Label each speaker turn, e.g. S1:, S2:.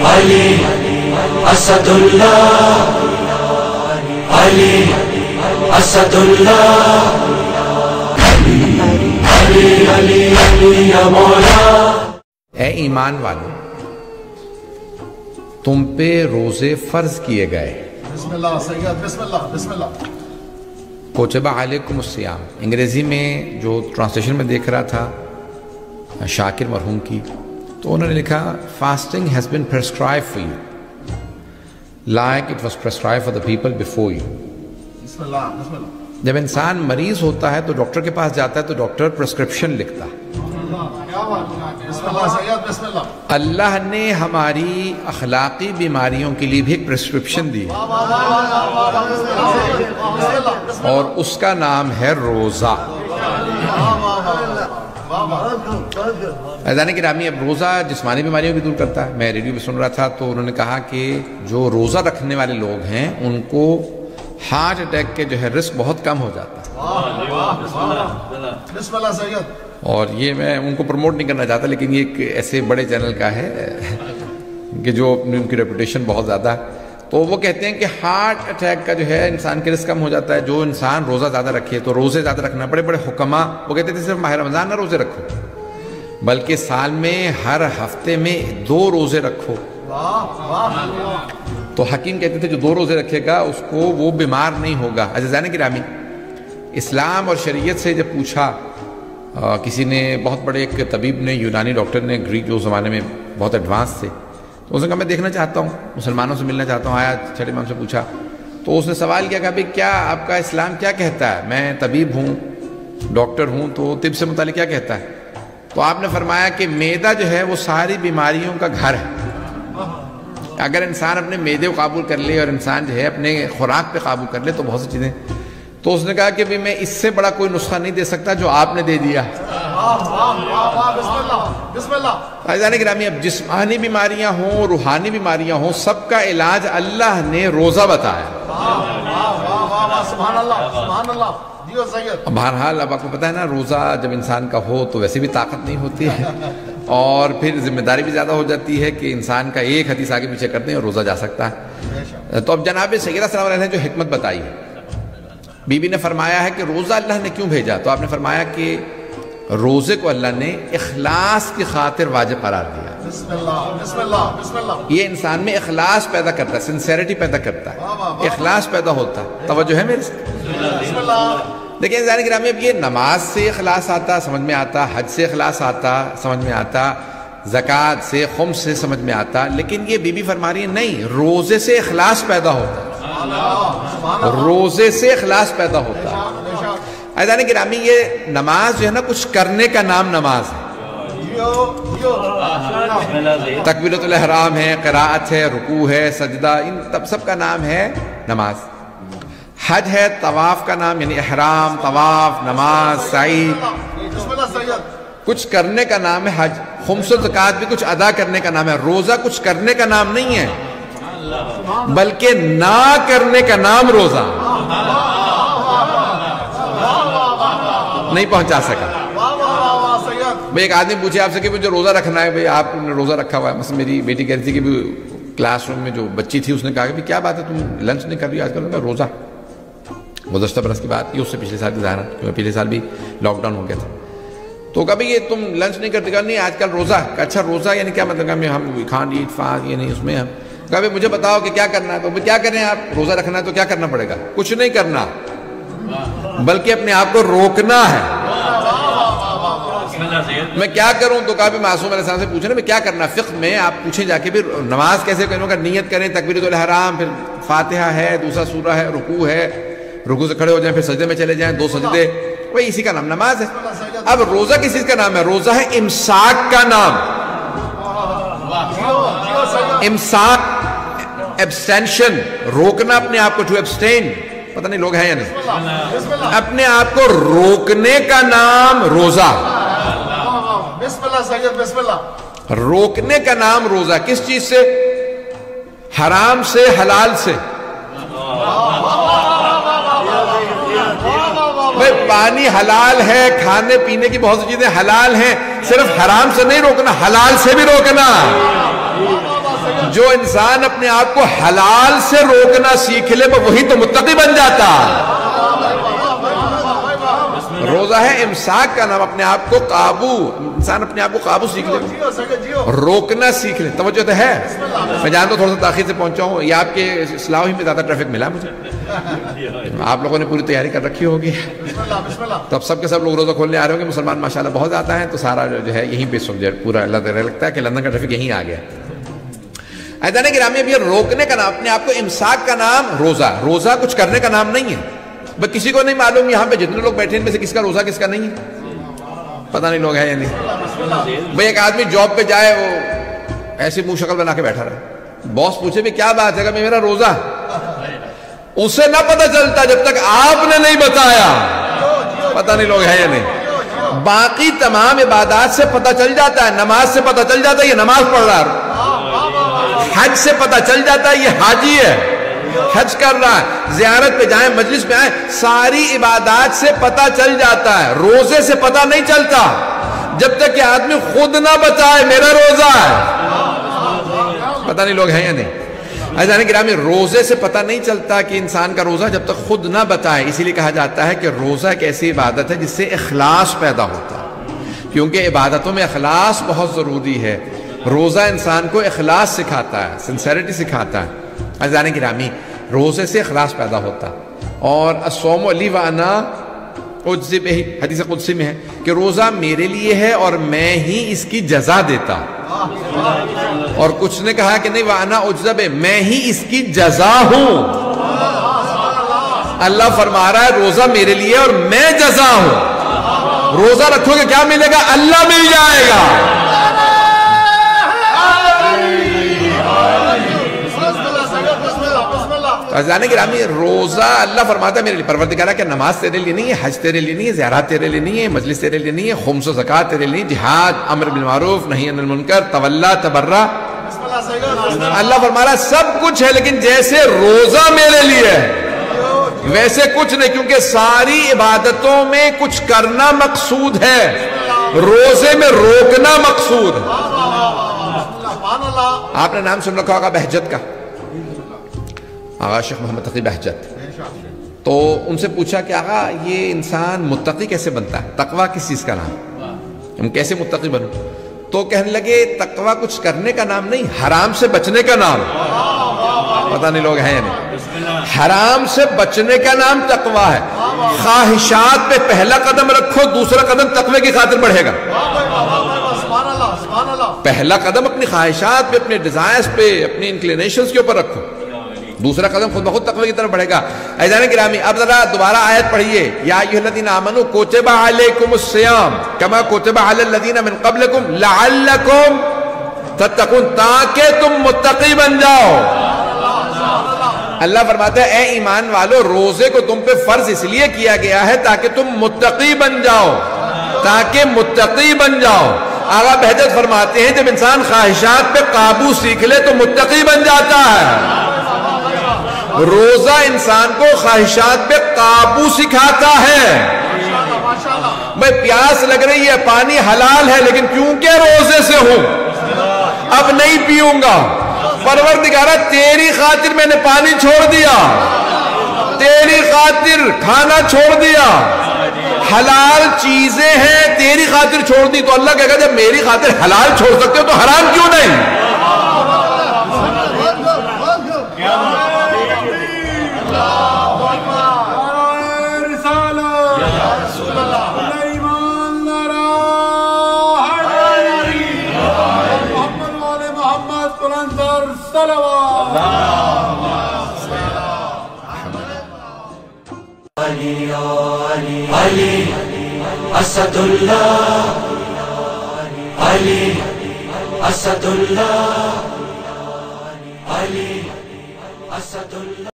S1: علی اسد اللہ، علی اسد اللہ، علی علی علی علی یا مولا۔
S2: اے ایمان والو، تم پہ روزے فرض کیے گئے۔
S3: بسم اللہ سید، بسم اللہ بسم اللہ۔
S2: کوتب علیکم الصیام، انگریزی میں جو ٹرانسلیشن میں دیکھ رہا تھا شاکر مرحوم کی، تو انہوں نے لکھا fasting has been prescribe for you like it was prescribe for the people before you.
S3: بسم اللہ بسم اللہ۔
S2: جب انسان مریض ہوتا ہے تو ڈاکٹر کے پاس جاتا ہے تو ڈاکٹر پرسکرپشن لکھتا ہے۔
S3: بسم اللہ سید، بسم اللہ۔
S2: اللہ نے ہماری اخلاقی بیماریوں کے لیے بھی ایک پرسکرپشن دی اور اس کا نام ہے روزہ۔ عزیزان گرامی، اب روزہ جسمانی بیماریوں بھی دور کرتا ہے۔ میں ریڈیو پہ سن رہا تھا تو انہوں نے کہا کہ جو روزہ رکھنے والے لوگ ہیں ان کو ہارٹ اٹیک کے جو ہے رسک بہت کم ہو جاتا ہے۔
S3: بسم اللہ سید۔
S2: اور یہ میں ان کو پروموٹ نہیں کرنا چاہتا، لیکن یہ ایک ایسے بڑے چینل کا ہے کہ جو ان کی ریپوٹیشن بہت زیادہ ہے، تو وہ کہتے ہیں کہ ہارٹ اٹیک کا جو ہے انسان کے رسک کم ہو جاتا ہے جو انسان روزہ زیادہ رکھے۔ تو روزے زیادہ رکھنا، بڑے بڑے حکماء وہ کہتے تھے صرف ماہ رمضان نہ روزے رکھو، بلکہ سال میں ہر ہفتے میں 2 روزے رکھو۔ تو حکیم کہتے تھے جو 2 روزے رکھے گا اس کو وہ بیمار نہیں ہوگا۔ عزیزان گرامی، اسلام اور شریعت سے جب پوچھا کسی نے، بہت بڑے ایک طبیب نے، یونانی ڈاکٹر نے، گریک جو زمانے میں بہت ایڈوانس تھے، تو اس نے کہا میں دیکھنا چاہتا ہوں، مسلمانوں سے ملنا چاہتا ہوں۔ آیا چھٹے امام سے پوچھا تو اس نے سوال کیا، کہا بھئی کیا آپ کا اسلام کیا کہتا ہے؟ میں طبیب ہوں، ڈاکٹر ہوں، تو طب سے متعلق کیا کہتا ہے؟ تو آپ نے فرمایا کہ معدہ جو ہے وہ ساری بیماریوں کا گھر ہے۔ اگر انسان اپنے معدے کو قابو کر لے اور انسان جو ہے اپنے خوراک پہ قابو کر لے تو بہت سی چیزیں۔ تو اس نے کہا کہ میں اس سے بڑا کوئی نسخہ نہیں دے سکتا جو آپ نے دے دیا۔ عزیزان گرامی، اب جسمانی بیماریاں ہوں، روحانی بیماریاں ہوں، سب کا علاج اللہ نے روزہ بتایا۔ بہرحال اب آپ کو پتہ ہے نا، روزہ جب انسان کا ہو تو ویسے بھی طاقت نہیں ہوتی ہے، اور پھر ذمہ داری بھی زیادہ ہو جاتی ہے کہ انسان کا ایک حدیث آگے پیچھے کرتے ہیں اور روزہ جا سکتا ہے۔ تو اب جناب سیدہ صلی اللہ علیہ وسلم نے جو حکمت بتائی ہے، بی بی نے فرمایا ہے کہ روزہ اللہ نے کیوں بھیجا؟ تو آپ نے فرمایا کہ روزے کو اللہ نے اخلاص کی خاطر واجب قرار دیا۔
S3: بسم اللہ بسم اللہ بسم اللہ۔
S2: یہ انسان میں اخلاص پیدا کرتا ہے، سنسیریٹی پیدا کرتا ہے، اخلاص پیدا ہوتا ہے۔ توجہ ہے میرے سے؟
S3: بسم اللہ۔
S2: دیکھیں عزیزان گرامی، اب یہ نماز سے اخلاص آتا سمجھ میں آتا، حج سے اخلاص آتا سمجھ میں آتا، زکوٰۃ سے، خمس سے سمجھ میں آتا، لیکن یہ بی بی فرما رہی ہے نہیں، روزے سے اخلاص پیدا ہوتا ہے، روزے سے اخلاص پیدا ہوتا ہے۔ عزیزان گرامی، یہ نماز جو ہے نا، کچھ کرنے کا نام نماز ہے۔ تکبیرۃ الاحرام ہے، قراءت ہے، رکوع ہے، سجدہ، ان سب کا نام ہے نماز۔ حج ہے، طواف کا نام، یعنی احرام، طواف، نماز، سعی، کچھ کرنے کا نام ہے حج۔ خمس و زکوٰۃ بھی کچھ ادا کرنے کا نام ہے۔ روزہ کچھ کرنے کا نام نہیں ہے، بلکہ نہ کرنے کا نام روزہ۔ نہیں پہنچا سکا۔ بھئی ایک آدمی پوچھے آپ سے کہ مجھے روزہ رکھنا ہے، بھئی آپ نے روزہ رکھا ہوا ہے۔ مثلا میری بیٹی کہہ رہی تھی کہ کلاس روم میں جو بچی تھی اس نے کہا کہ کیا بات ہے، تم لنچ نہیں کر رہی آج کل؟ روزہ۔ گزشتہ برس کی بات، یہ اس سے پچھلے سال کی ظاہر ہے، کیونکہ پچھلے سال بھی لاک ڈاؤن ہو گیا تھا۔ تو کہا بھئی یہ تم لنچ نہیں کرتے؟ کہا نہیں آج کل روزہ۔ کہا اچھا روزہ یعنی کیا مطلب؟ کہا ہم کھانٹ ایٹ فاسٹ، یعنی اس میں ہم۔ کہا بھئی مجھے بتاؤ کہ کیا کرنا ہے؟ تو کیا کریں آپ؟ روزہ رکھنا ہے تو کیا کرنا پڑے گا؟ کچھ نہیں کرنا، بلکہ اپنے آپ کو روکنا ہے۔ میں کیا کروں؟ تو کہا بھی معصوم علیہ السلام سے پوچھنا میں کیا کرنا؟ فقہ میں آپ پوچھیں جا کے بھی نماز کیسے کریں گا؟ نیت کریں، تکبیرۃ الاحرام، پھر فاتحہ ہے، دوسرا سورہ ہے، رکوع ہے، رکوع سے کھڑے ہو جائیں، پھر سجدے میں چلے جائیں، 2 سجدے، وہی اسی کا نام نماز ہے۔ اب روزہ کس چیز کا نام ہے؟ روزہ ہے امساک کا نام۔ امساک، ایبسٹینشن، روکنا اپنے آپ کو، ٹو ایبسٹین، پتہ نہیں لوگ ہیں یا نہیں، اپنے آپ کو روکنے کا نام روزہ۔
S3: بسم اللہ سید، بسم اللہ۔
S2: روکنے کا نام روزہ، کس چیز سے؟ حرام سے، حلال سے۔ بھئی پانی حلال ہے، کھانے پینے کی بہت سی چیزیں حلال ہیں، صرف حرام سے نہیں روکنا، حلال سے بھی روکنا۔ جو انسان اپنے آپ کو حلال سے روکنا سیکھ لے وہی تو متقی بن جاتا. روزہ ہے امساک کا نام. اپنے آپ کو قابو، انسان اپنے آپ کو قابو سیکھ لے، روکنا سیکھ لے. توجہ تو ہے؟ میں جانتا ہوں تھوڑا سا تاخیر سے پہنچا ہوں، یہ آپ کے اصلاح میں زیادہ ٹریفک ملا مجھے. آپ لوگوں نے پوری تیاری کر رکھی ہوگی، تو اب سب کے سب لوگ روزہ کھولنے آ رہے ہوں گے. مسلمان ماشاءاللہ بہت زیادہ ہیں، تو سارا جو ہے یہیں پہ سمجھے پورا. اللہ تعالیٰ لگتا ہے کہ لندن کا ٹریفک یہیں آ گیا. عزیزان گرامی، اب یہ روکنے کا نام، اپنے آپ کو امساک کا نام روزہ. روزہ کچھ کرنے کا نام نہیں ہے. بس کسی کو نہیں معلوم یہاں پہ جتنے لوگ بیٹھے ان میں سے کس کا روزہ کس کا نہیں ہے. پتہ نہیں لوگ ہیں یا نہیں. بھئی ایک آدمی جاب پہ جائے، وہ ایسی منہ شکل بنا کے بیٹھا رہے، باس پوچھے بھی کیا بات ہے کہ میرا روزہ، اسے نہ پتہ چلتا جب تک آپ نے نہیں بتایا. پتہ نہیں لوگ ہیں یا نہیں. باقی تمام عبادات سے پتہ چل جاتا ہے. نماز سے پتہ چل جاتا ہے یہ نماز پڑھ رہا ہے. حج سے پتہ چل جاتا ہے یہ حاجی ہے، حج کر رہا ہے. زیارت پہ جائیں، مجلس پہ آئیں، ساری عبادات سے پتہ چل جاتا ہے. روزے سے پتہ نہیں چلتا جب تک کہ آدمی خود نہ بتائے میرا روزہ ہے. پتہ نہیں لوگ ہیں یا نہیں. عزیزان گرامی، روزے سے پتہ نہیں چلتا کہ انسان کا روزہ جب تک خود نہ بتائے. اسی لیے کہا جاتا ہے کہ روزہ ایک ایسی عبادت ہے جس سے اخلاص پیدا ہوتا ہے، کیونکہ عبادتوں میں اخلاص بہت ضروری ہے. روزہ انسان کو اخلاص سکھاتا ہے، سنسیریٹی سکھاتا ہے. عزیزان گرامی، روزے سے اخلاص پیدا ہوتا ہے. اور الصوم لی وانا اجزی بہ، حدیث قدسی میں ہے کہ روزہ میرے لیے ہے اور میں ہی اس کی جزا دیتا. اور کچھ نے کہا کہ نہیں، وانا اجزی بہ، میں ہی اس کی جزا ہوں. اللہ فرما رہا ہے روزہ میرے لیے اور میں جزا ہوں. روزہ رکھو گے کیا ملے گا؟ اللہ مل جائے گا. عزیزان گرامی، روزہ اللہ فرماتا ہے میرے لیے. پروردگارہ کہ نماز تیرے لیے نہیں ہے، حج تیرے لیے نہیں ہے، زیارات تیرے لیے نہیں ہے، مجلس تیرے لیے نہیں ہے، خمس و زکوٰۃ تیرے لیے نہیں، جہاد، امر بالمعروف، نہی عن المنکر، تولا تبرہ. اللہ فرما رہا ہے سب کچھ ہے، لیکن جیسے روزہ میرے لیے ہے ویسے کچھ نہیں، کیونکہ ساری عبادتوں میں کچھ کرنا مقصود ہے، روزے میں روکنا مقصود ہے. آپ نے نام سن رکھا ہوگا بہجت کا، آغا شیخ محمد تقی بہجت. تو ان سے پوچھا کہ آغا یہ انسان متقی کیسے بنتا ہے؟ تقویٰ کس چیز کا نام؟ کیسے متقی بنوں؟ تو کہنے لگے تقویٰ کچھ کرنے کا نام نہیں، حرام سے بچنے کا نام. پتہ نہیں لوگ ہیں یا نہیں. حرام سے بچنے کا نام تقویٰ ہے. خواہشات پہ پہلا قدم رکھو، دوسرا قدم تقوی کی خاطر بڑھے گا. پہلا قدم اپنی خواہشات پہ، اپنے ڈیزائرز پہ، اپنی انکلینیشنز کے اوپر رکھو، دوسرا قدم خود بخود تقوی کی طرف بڑھے گا. عزیزان گرامی، اب ذرا دوبارہ آیت پڑھیے. یا ایھا الذین آمنوا کتب علیکم الصیام کما کتب علی الذین من قبلکم لعلکم تتقون، تاکہ تم متقی بن جاؤ. اللہ فرماتا ہے اے ایمان والو، روزے کو تم پہ فرض اس لیے کیا گیا ہے تاکہ تم متقی بن جاؤ، تاکہ متقی بن جاؤ. آغا بہجت فرماتے ہیں جب انسان خواہشات پہ قابو سیکھ لے تو متقی بن جاتا ہے. روزہ انسان کو خواہشات پہ قابو سکھاتا ہے. میں پیاس لگ رہی ہے، پانی حلال ہے، لیکن کیونکہ روزے سے ہوں اب نہیں پیوں گا. پروردگارہ تیری خاطر میں نے پانی چھوڑ دیا، تیری خاطر کھانا چھوڑ دیا، حلال چیزیں ہیں تیری خاطر چھوڑ دی. تو اللہ کہے گا جب میری خاطر حلال چھوڑ سکتے ہو تو حرام کیوں نہیں؟
S1: علی اسد اللہ، علی اسد اللہ، علی اسد اللہ.